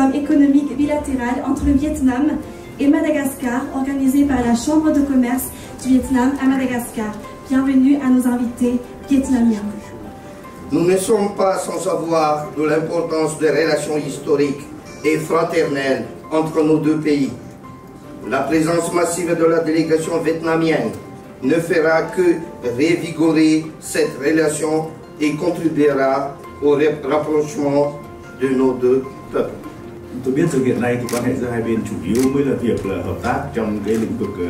forum économique bilatéral entre le Vietnam et Madagascar, organisé par la Chambre de commerce du Vietnam à Madagascar. Bienvenue à nos invités vietnamiens. Nous ne sommes pas sans savoir de l'importance des relations historiques et fraternelles entre nos deux pays. La présence massive de la délégation vietnamienne ne fera que revigorer cette relation et contribuera au rapprochement de nos deux peuples. Tôi biết sự kiện này thì quan hệ giữa hai bên chủ yếu mới là việc là hợp tác trong cái lĩnh vực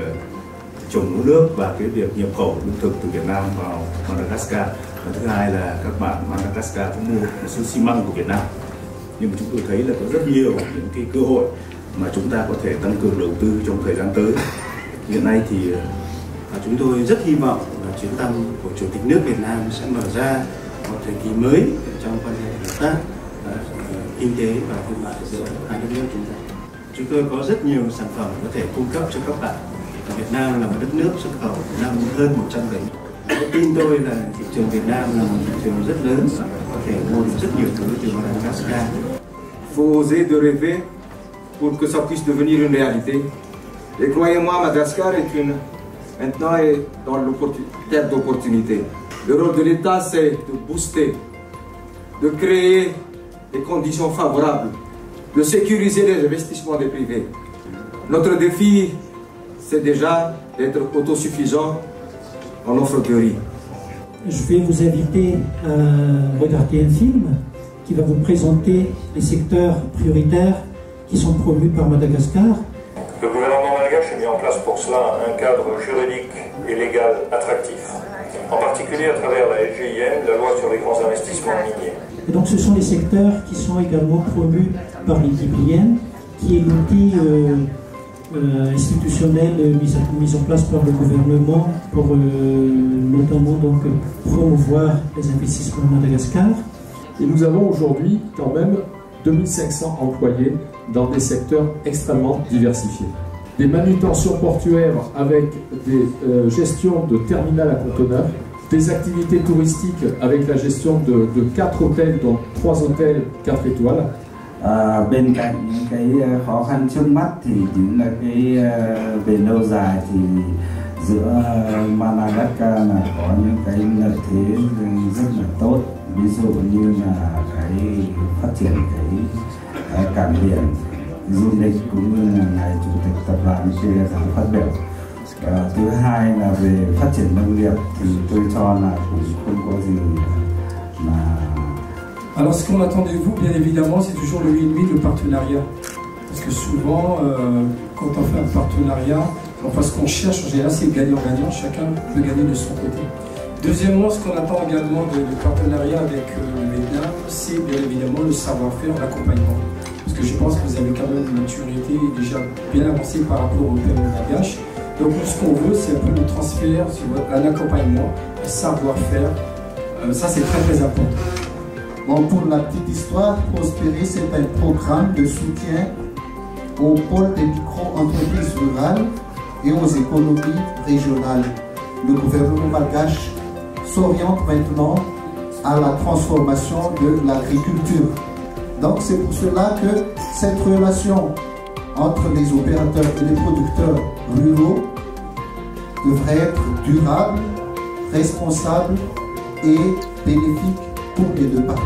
trồng lúa nước và cái việc nhập khẩu lương thực từ Việt Nam vào Madagascar. Và thứ hai là các bạn Madagascar cũng mua một số xi măng của Việt Nam. Nhưng mà chúng tôi thấy là có rất nhiều những cái cơ hội mà chúng ta có thể tăng cường đầu tư trong thời gian tới. Hiện nay thì chúng tôi rất hy vọng là chuyến thăm của Chủ tịch nước Việt Nam sẽ mở ra một thời kỳ mới trong quan hệ hợp tác kinh tế và thương mại giữa hai đất nước chúng ta. Chúng tôi có rất nhiều sản phẩm có thể cung cấp cho các bạn. Việt Nam là một đất nước xuất khẩu năm hơn 170. Tin tôi là thị trường Việt Nam là một thị trường rất lớn và có thể mua được rất nhiều thứ từ Madagascar. Il faut oser de rêver pour que ça puisse devenir une réalité. Et croyez-moi, Madagascar maintenant est dans terre d'opportunité. Le rôle de l'État, c'est de booster, de créer des conditions favorables, de sécuriser les investissements des privés. Notre défi, c'est déjà d'être autosuffisant en offre de riz. Je vais vous inviter à regarder un film qui va vous présenter les secteurs prioritaires qui sont promus par Madagascar. Le gouvernement malgache a mis en place pour cela un cadre juridique et légal attractif, en particulier à travers la LGIM, la loi sur les grands investissements miniers. Et donc ce sont les secteurs qui sont également promus par l'IDPN, qui est l'outil institutionnel mis en place par le gouvernement pour notamment donc, promouvoir les investissements à Madagascar. Et nous avons aujourd'hui quand même 2500 employés dans des secteurs extrêmement diversifiés. Des manutentions portuaires avec des gestions de terminal à conteneurs, des activités touristiques avec la gestion de 4 hôtels, dont 3 hôtels 4 étoiles. Bên cạnh những cái khó khăn trước mắt thì chính là cái về lâu dài thì giữa Madagascar là có những cái lợi thế rất là tốt, ví dụ như là cái phát triển cái cảng biển, du lịch cũng như là ngài chủ tịch tập đoàn kia phát biểu. Thứ hai là về phát triển nông nghiệp thì tôi cho là cũng không có gì mà. Alors ce qu'on attend de vous, bien évidemment, c'est toujours le win-win, le partenariat. Parce que souvent, quand on fait un partenariat, enfin ce qu'on cherche en général, c'est gagnant-gagnant, chacun peut gagner de son côté. Deuxièmement, ce qu'on attend également du partenariat avec le Vietnam, c'est bien évidemment le savoir-faire, l'accompagnement. Parce que je pense que vous avez quand même une maturité déjà bien avancée par rapport au peuple malgache. Donc ce qu'on veut, c'est un peu le transfert, un accompagnement, un savoir-faire. Ça, c'est très très important. Bon, pour la petite histoire, Prospérer, c'est un programme de soutien aux pôles des micro-entreprises rurales et aux économies régionales. Le gouvernement malgache s'oriente maintenant à la transformation de l'agriculture. Donc c'est pour cela que cette relation entre les opérateurs et les producteurs ruraux devrait être durable, responsable et bénéfique pour les deux parties.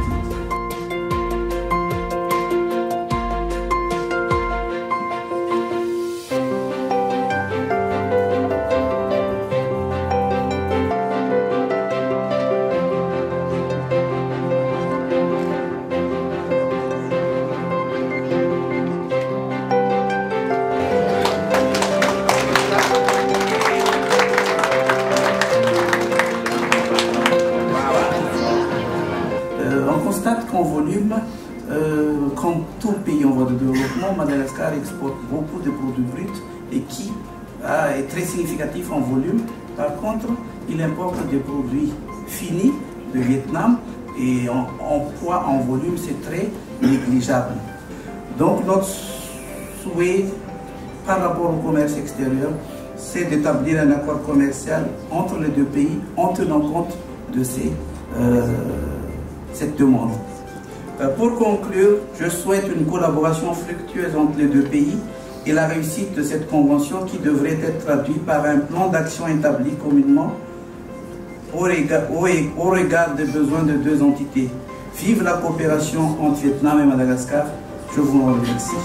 On constate qu'en volume, comme tout pays en voie de développement, Madagascar exporte beaucoup de produits bruts et qui est très significatif en volume. Par contre, il importe des produits finis du Vietnam et en poids, en volume, c'est très négligeable. Donc notre souhait par rapport au commerce extérieur, c'est d'établir un accord commercial entre les deux pays en tenant compte de cette demande. Pour conclure, je souhaite une collaboration fructueuse entre les deux pays et la réussite de cette convention qui devrait être traduite par un plan d'action établi communément au regard des besoins de deux entités. Vive la coopération entre Vietnam et Madagascar. Je vous en remercie.